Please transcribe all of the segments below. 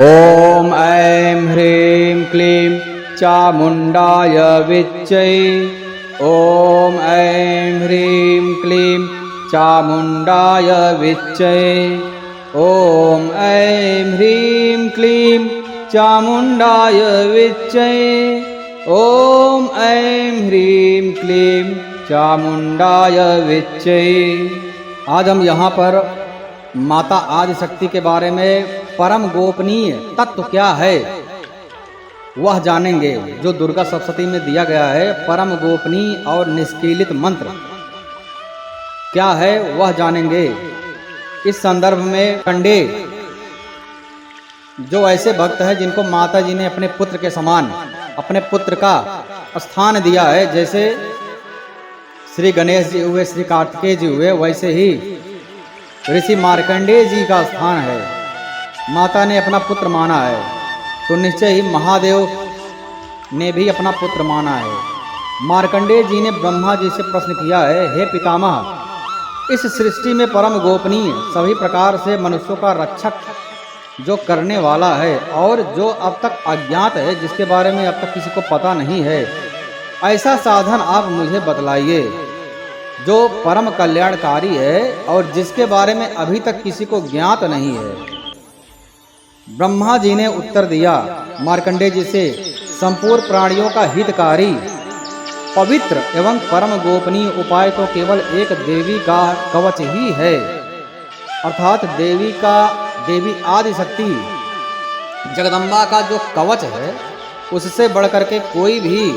ॐ ऐं ह्रीं क्लीं चामुण्डाय विच्चै। ॐ ऐं ह्रीं क्लीं चामुण्डाय विच्चै। ॐ ऐं ह्रीं क्लीं चामुण्डाय विच्चै। ॐ ऐं ह्रीं क्लीं चामुण्डाय विच्चै। आज हम यहाँ पर माता आदिशक्ति के बारे में परम गोपनीय तत्व क्या है वह जानेंगे, जो दुर्गा सप्तशती में दिया गया है। परम गोपनीय और निष्कीलित मंत्र क्या है वह जानेंगे। इस संदर्भ में कंडे जो ऐसे भक्त हैं जिनको माता जी ने अपने पुत्र के समान अपने पुत्र का स्थान दिया है, जैसे श्री गणेश जी हुए, श्री कार्तिकेय जी हुए, वैसे ही ऋषि मार्कंडेय जी का स्थान है। माता ने अपना पुत्र माना है तो निश्चय ही महादेव ने भी अपना पुत्र माना है। मार्कंडेय जी ने ब्रह्मा जी से प्रश्न किया है, हे पितामह, इस सृष्टि में परम गोपनीय सभी प्रकार से मनुष्यों का रक्षक जो करने वाला है और जो अब तक अज्ञात है, जिसके बारे में अब तक किसी को पता नहीं है, ऐसा साधन आप मुझे बतलाइए जो परम कल्याणकारी है और जिसके बारे में अभी तक किसी को ज्ञात नहीं है। ब्रह्मा जी ने उत्तर दिया मार्कंडेय जी से, संपूर्ण प्राणियों का हितकारी पवित्र एवं परम गोपनीय उपाय तो केवल एक देवी का कवच ही है, अर्थात देवी आदिशक्ति जगदम्बा का जो कवच है उससे बढ़कर के कोई भी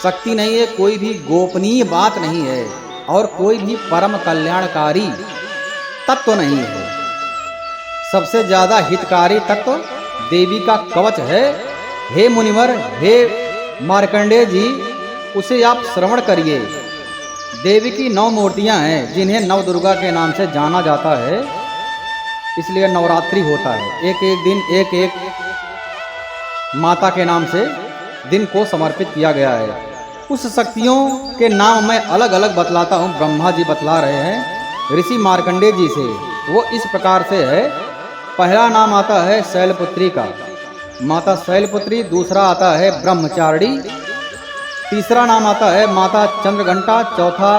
शक्ति नहीं है, कोई भी गोपनीय बात नहीं है और कोई भी परम कल्याणकारी तत्व नहीं है। सबसे ज्यादा हितकारी तत्व देवी का कवच है। हे मुनिवर, हे मार्कंडेय जी, उसे आप श्रवण करिए। देवी की 9 मूर्तियां हैं जिन्हें नव दुर्गा के नाम से जाना जाता है, इसलिए नवरात्रि होता है। एक एक दिन एक एक माता के नाम से दिन को समर्पित किया गया है। उस शक्तियों के नाम मैं अलग अलग बतलाता हूँ। ब्रह्मा जी बतला रहे हैं ऋषि मार्कंडेय जी से। वो इस प्रकार से है। पहला नाम आता है शैलपुत्री का, माता शैलपुत्री। दूसरा आता है ब्रह्मचारिणी। तीसरा नाम आता है माता चंद्रघंटा। चौथा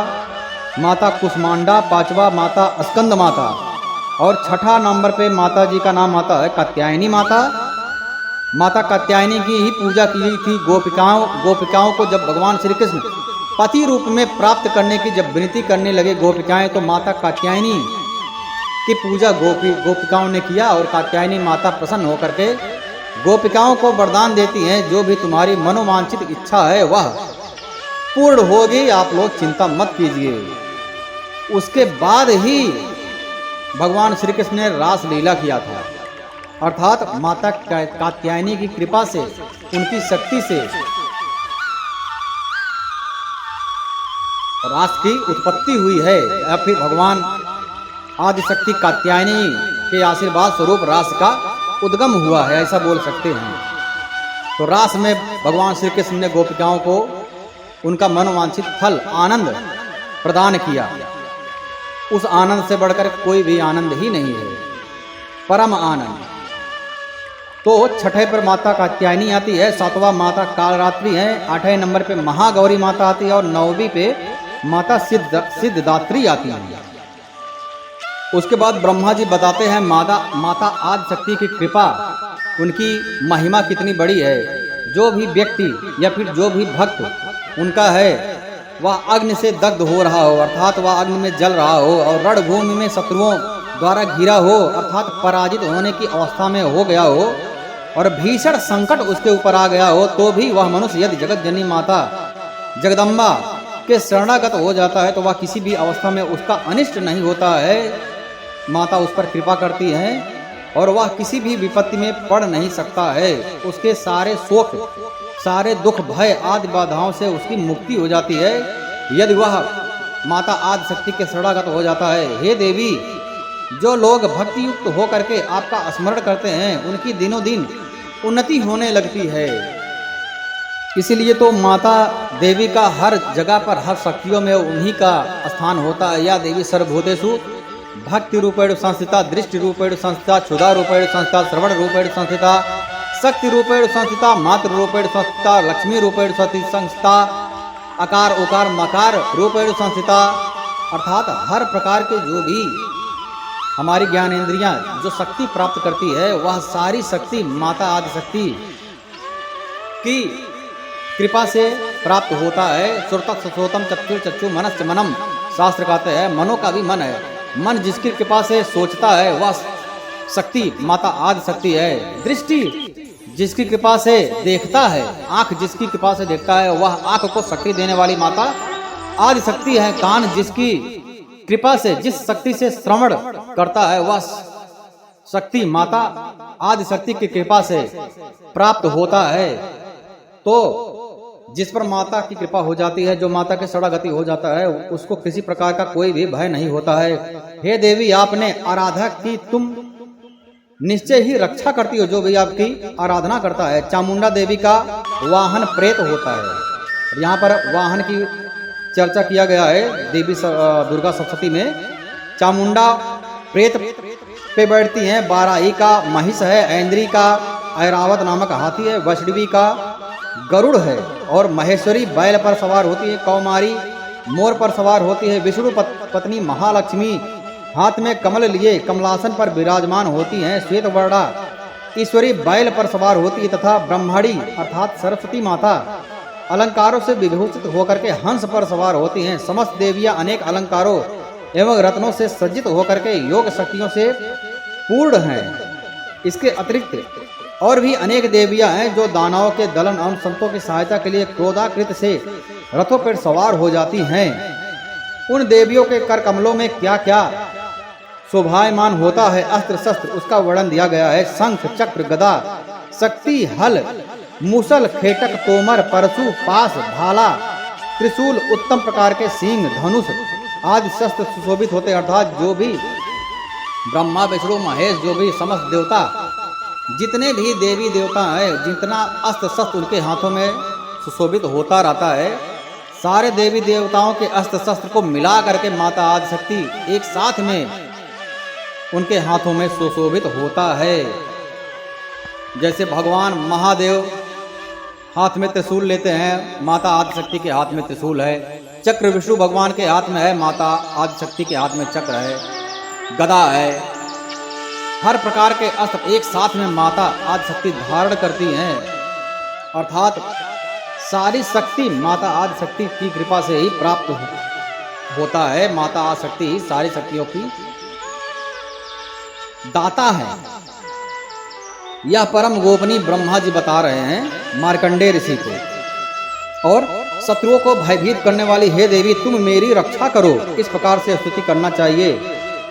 माता कुष्मांडा। पांचवा माता स्कंद माता। और छठा नंबर पे माता जी का नाम आता है कात्यायनी माता। माता कात्यायनी की ही पूजा की थी गोपिकाओं को जब भगवान श्री कृष्ण पति रूप में प्राप्त करने की जब विनती करने लगे गोपिकाएं, तो माता कात्यायनी की पूजा गोपिकाओं ने किया और कात्यायनी माता प्रसन्न होकर के गोपिकाओं को वरदान देती हैं, जो भी तुम्हारी मनोवांछित इच्छा है वह पूर्ण होगी, आप लोग चिंता मत कीजिए। उसके बाद ही भगवान श्री कृष्ण ने रास लीला किया था, अर्थात माता कात्यायनी की कृपा से, उनकी शक्ति से रास की उत्पत्ति हुई है, या फिर भगवान आदिशक्ति कात्यायनी के आशीर्वाद स्वरूप रास का उद्गम हुआ है, ऐसा बोल सकते हैं। तो रास में भगवान श्री कृष्ण ने गोपिकाओं को उनका मनोवांछित फल आनंद प्रदान किया। उस आनंद से बढ़कर कोई भी आनंद ही नहीं है, परम आनंद। तो छठे पर माता कात्यायनी आती है, सातवां माता कालरात्रि है, 8वें नंबर पे महागौरी माता आती है और 9वीं पे माता सिद्धदात्री आती है। उसके बाद ब्रह्मा जी बताते हैं माता आदिशक्ति की कृपा, उनकी महिमा कितनी बड़ी है। जो भी व्यक्ति या फिर जो भी भक्त उनका है वह अग्नि से दग्ध हो रहा हो, अर्थात वह अग्नि में जल रहा हो और रणभूमि में शत्रुओं द्वारा घिरा हो, अर्थात पराजित होने की अवस्था में हो गया हो और भीषण संकट उसके ऊपर आ गया हो, तो भी वह मनुष्य यदि जगत जननी माता जगदम्बा के शरणागत हो जाता है तो वह किसी भी अवस्था में उसका अनिष्ट नहीं होता है। माता उस पर कृपा करती है और वह किसी भी विपत्ति में पड़ नहीं सकता है। उसके सारे शोक, सारे दुख, भय आदि बाधाओं से उसकी मुक्ति हो जाती है यदि वह माता आदिशक्ति के शरणागत हो जाता है। हे देवी, जो लोग भक्ति युक्त होकर के आपका स्मरण करते हैं उनकी दिनों दिन उन्नति होने लगती है। इसीलिए तो माता देवी का हर जगह पर, हर शक्तियों में उन्हीं का स्थान होता है। या देवी सर्वभूतेषु भक्ति रूपेण संस्थिता, दृष्टि रूपेण संस्थिता, क्षुधा रूपेण संस्थिता, श्रवण रूपेण संस्थिता, शक्ति रूपेण संस्थिता, मातृ रूपेण संस्थिता, लक्ष्मी रूपेण संस्थिता, आकार उकार मकार रूपेण संस्थिता। अर्थात हर प्रकार के जो भी हमारी ज्ञानेंद्रियां जो शक्ति प्राप्त करती है वह सारी शक्ति माता आदि शक्ति की कृपा से प्राप्त होता है। श्रोतः श्रोतम चक्षुर चक्षु मनश्च मनम, शास्त्र कहते हैं मनो का भी मन है। मन जिसकी कृपा से सोचता है वह शक्ति माता आदि शक्ति है। दृष्टि जिसकी कृपा से देखता है, आंख जिसकी कृपा से देखता है वह आंख को शक्ति देने वाली माता आदि शक्ति है। कान जिसकी कृपा से जिस शक्ति से श्रवण करता है वह शक्ति माता आदि शक्ति की कृपा से प्राप्त होता है। तो जिस पर माता की कृपा हो जाती है, जो माता के शरणागति हो जाता है, उसको किसी प्रकार का कोई भी भय नहीं होता है। हे देवी, आपने आराधक की तुम निश्चय ही रक्षा करती हो जो भी आपकी आराधना करता है। चामुंडा देवी का वाहन प्रेत होता है। यहाँ पर वाहन की चर्चा किया गया है देवी दुर्गा सप्तशती में। चामुंडा प्रेत पे बैठती हैं। बाराही का महिष है, ऐन्द्री का ऐरावत नामक हाथी है, वैष्णवी का गरुड़ है और महेश्वरी बैल पर सवार होती है। कौमारी मोर पर सवार होती है। विष्णु पत्नी महालक्ष्मी हाथ में कमल लिए कमलासन पर विराजमान होती हैं। श्वेतवर्णा ईश्वरी बैल पर सवार होती है तथा ब्रह्मणी अर्थात सरस्वती माता अलंकारों से विभूषित होकर के हंस पर सवार होती हैं। समस्त देवियां अनेक अलंकारों एवं रत्नों से सज्जित होकर के योग शक्तियों से पूर्ण हैं। इसके अतिरिक्त और भी अनेक देवियां हैं जो दानवों के दलन और संतों की सहायता के लिए क्रोधाकृत से रथों पर सवार हो जाती हैं। उन देवियों के कर कमलों में क्या क्या शोभायमान होता है, अस्त्र शस्त्र, उसका वर्णन दिया गया है। शंख चक्र गदा शक्ति हल मूसल खेटक तोमर परशु पास भाला त्रिशूल उत्तम प्रकार के सींग धनुष आदि शस्त्र सुशोभित होते। अर्थात जो भी ब्रह्मा विष्णु महेश जो भी समस्त देवता जितने भी देवी देवता हैं, जितना अस्त्र शस्त्र उनके हाथों में सुशोभित होता रहता है, सारे देवी देवताओं के अस्त्र शस्त्र को मिला करके माता आदि शक्ति एक साथ में उनके हाथों में सुशोभित होता है। जैसे भगवान महादेव हाथ में त्रिशूल लेते हैं, माता आदि शक्ति के हाथ में त्रिशूल है। चक्र विष्णु भगवान के हाथ में है, माता आदि शक्ति के हाथ में चक्र है, गदा है। हर प्रकार के अस्त्र एक साथ में माता आदि शक्ति धारण करती हैं। अर्थात सारी शक्ति माता आदि शक्ति की कृपा से ही प्राप्त होता है। माता आदि शक्ति ही सारी शक्तियों की दाता है। यह परम गोपनीय ब्रह्मा जी बता रहे हैं मार्कंडेय ऋषि को। और शत्रुओं को भयभीत करने वाली हे देवी, तुम मेरी रक्षा करो, इस प्रकार से स्तुति करना चाहिए।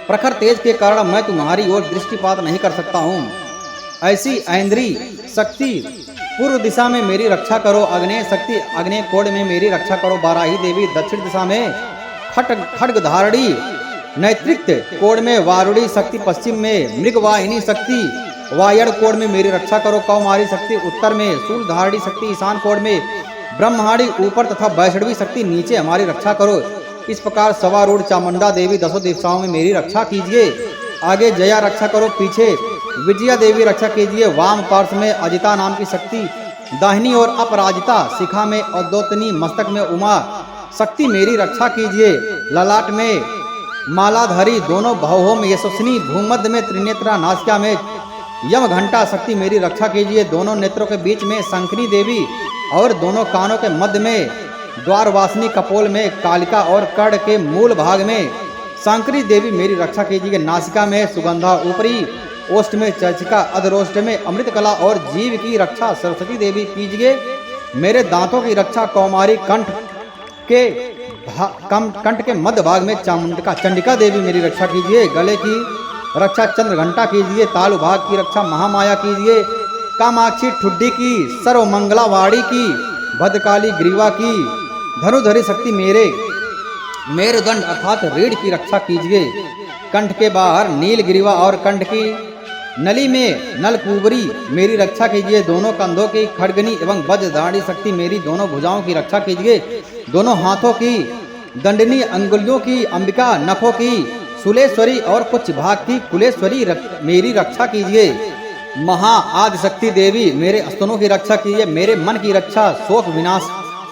प्रखर तेज के कारण मैं तुम्हारी ओर दृष्टिपात नहीं कर सकता हूँ। ऐसी ऐन्द्री शक्ति पूर्व दिशा में मेरी रक्षा करो। अग्नेय शक्ति अग्नेय कोण में मेरी रक्षा करो। बाराही देवी दक्षिण दिशा में खड्ग धारणी नैतृत्य कोण में। वारुणी शक्ति पश्चिम में। मृगवाहिनी शक्ति वायड़ कोण में मेरी रक्षा करो। कौमारी शक्ति उत्तर में। शूलधारणी शक्ति ईशान कोण में। ब्रह्माणी ऊपर तथा वैष्णवी शक्ति नीचे हमारी रक्षा करो। इस प्रकार सवारूढ़ चामुंडा देवी दसों दिशाओं में मेरी रक्षा कीजिए। आगे जया रक्षा करो, पीछे विजया देवी रक्षा कीजिए। वाम पार्श्व में अजिता नाम की शक्ति, दाहिनी ओर अपराजिता, शिखा में औद्योतनी, मस्तक में उमा शक्ति मेरी रक्षा कीजिए। ललाट में मालाधारी, दोनों बाहुओं में यशस्विनी, भूमध्य में त्रिनेत्रा, नासिका में यम घंटा शक्ति मेरी रक्षा कीजिए। दोनों नेत्रों के बीच में शंखनी देवी और दोनों कानों के मध्य में द्वारवासिनी, कपोल में कालिका और कर्ण के मूल भाग में शंकरी देवी मेरी रक्षा कीजिए। नासिका में सुगंधा, ऊपरी ओष्ठ में चर्चिका, अधरोष्ठ में अमृतकला और जीव की रक्षा सरस्वती देवी कीजिए। मेरे दांतों की रक्षा कौमारी, कंठ के मध्य भाग में चंडिका देवी मेरी रक्षा कीजिए। गले की रक्षा चंद्रघंटा कीजिए। तालु भाग की रक्षा महामाया कीजिए। कामाक्षी ठुड्डी की, सर्वमंगला वाड़ी की, भद्रकाली ग्रीवा की, धनुधरी शक्ति मेरुदंड अर्थात रीढ़ की रक्षा कीजिए। कंठ के बाहर नील ग्रीवा और कंठ की नली में नलकुबरी मेरी रक्षा कीजिए। दोनों कंधों की खड्गनी एवं वज्रधारणी शक्ति मेरी दोनों भुजाओं की रक्षा कीजिए। दोनों हाथों की दंडनी, अंगुलियों की अंबिका, नखों की सुलेश्वरी और कुछ भाग की कुलेश्वरी मेरी रक्षा कीजिए। महा आदि शक्ति देवी मेरे स्तनों की रक्षा कीजिए। मेरे मन की रक्षा शोक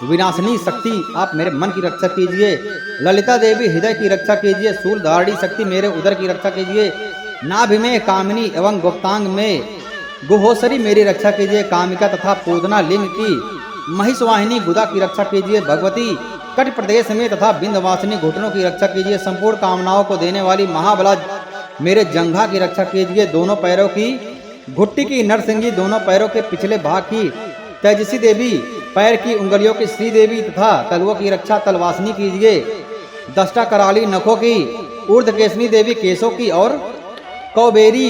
विनाशनी शक्ति आप मेरे मन की रक्षा कीजिए। ललिता देवी हृदय की रक्षा कीजिए। शूलधारणी शक्ति मेरे उदर की रक्षा कीजिए। नाभि में कामिनी एवं गुप्तांग में गुहोसरी मेरी रक्षा कीजिए। कामिका तथा पूतना लिंग की महिषवाहिनी गुदा की रक्षा कीजिए। भगवती कट प्रदेश में तथा बिंदवासिनी घुटनों की रक्षा कीजिए। संपूर्ण कामनाओं को देने वाली महाबला मेरे जंघा की रक्षा कीजिए। दोनों पैरों की घुट्टी की नरसिंगी, दोनों पैरों के पिछले भाग की तेजसी देवी, पैर की उंगलियों की श्री देवी तथा तलवों की रक्षा तलवासिनी कीजिए। दष्टा कराली नखों की ऊर्ध्वकेशनी देवी केशों की और कौबेरी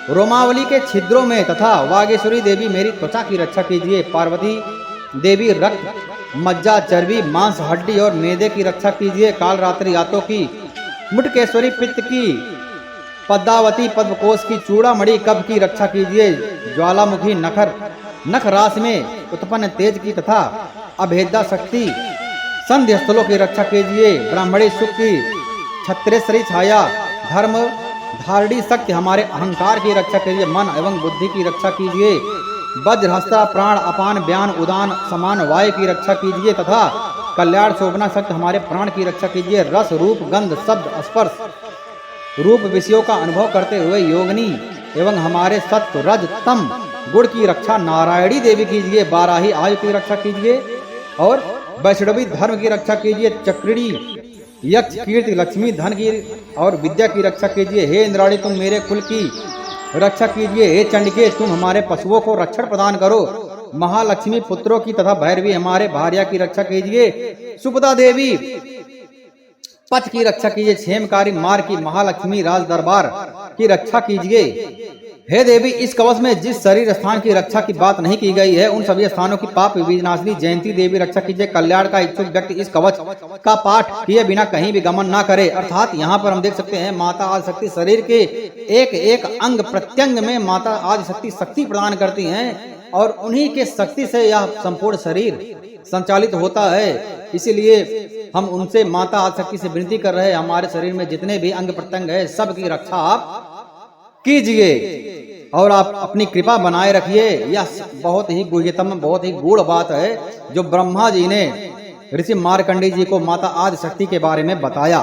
रोमावली के छिद्रों में तथा वागेश्वरी देवी मेरी त्वचा की रक्षा कीजिए। पार्वती देवी रक्त मज्जा चर्बी मांस हड्डी और मेदे की रक्षा कीजिए। काल रात्रि यातों की मुटकेश्वरी पित्त की पद्मावती पद्मकोश की चूड़ामणि कब की रक्षा कीजिए। ज्वालामुखी नख रास में उत्पन्न तेज की तथा अभेदा शक्ति संध्या स्थलों की रक्षा कीजिए। ब्राह्मणी सुख की छत्रेश्वरी छाया धर्म धारणी शक्ति हमारे अहंकार की रक्षा कीजिए। मन एवं बुद्धि की रक्षा कीजिए। वज्रहस्ता प्राण अपान व्यान उदान समान वायु की रक्षा कीजिए तथा कल्याण शोभना शक्ति हमारे प्राण की रक्षा कीजिए। रस रूप गंध शब्द स्पर्श रूप विषयों का अनुभव करते हुए योगिनी एवं हमारे सत्व रज तम गुण की रक्षा नारायणी देवी कीजिए। बाराही आयु की रक्षा कीजिए और वैष्णवी धर्म की रक्षा कीजिए। चक्रिणी यक्ष कीर्ति लक्ष्मी धन की और विद्या की रक्षा कीजिए। हे इंद्राणी तुम मेरे कुल की रक्षा कीजिए। हे चंडिके तुम हमारे पशुओं को रक्षण प्रदान करो। महालक्ष्मी पुत्रों की तथा भैरवी हमारे भार्या की रक्षा कीजिए। सुपदा देवी पथ की रक्षा कीजिए। क्षेमकारी मार की महालक्ष्मी राज दरबार की रक्षा कीजिए। हे देवी इस कवच में जिस शरीर स्थान की रक्षा की बात नहीं की गई है उन सभी स्थानों की पाप विनाशिनी जयंती देवी रक्षा कीजिए। कल्याण का इच्छुक व्यक्ति इस कवच का पाठ किए बिना कहीं भी गमन ना करे। अर्थात यहाँ पर हम देख सकते हैं माता आदिशक्ति शरीर के एक एक अंग प्रत्यंग में माता आदिशक्ति शक्ति प्रदान करती हैं और उन्हीं के शक्ति से यह संपूर्ण शरीर संचालित होता है। इसीलिए हम उनसे माता आदिशक्ति से विनती कर रहे हैं हमारे शरीर में जितने भी अंग प्रत्यंग है सबकी रक्षा आप कीजिए और आप अपनी कृपा बनाए रखिए। यह बहुत ही गुह्यतम बहुत ही गूढ़ बात है जो ब्रह्मा जी ने ऋषि मार्कंडेय जी को माता आदिशक्ति के बारे में बताया।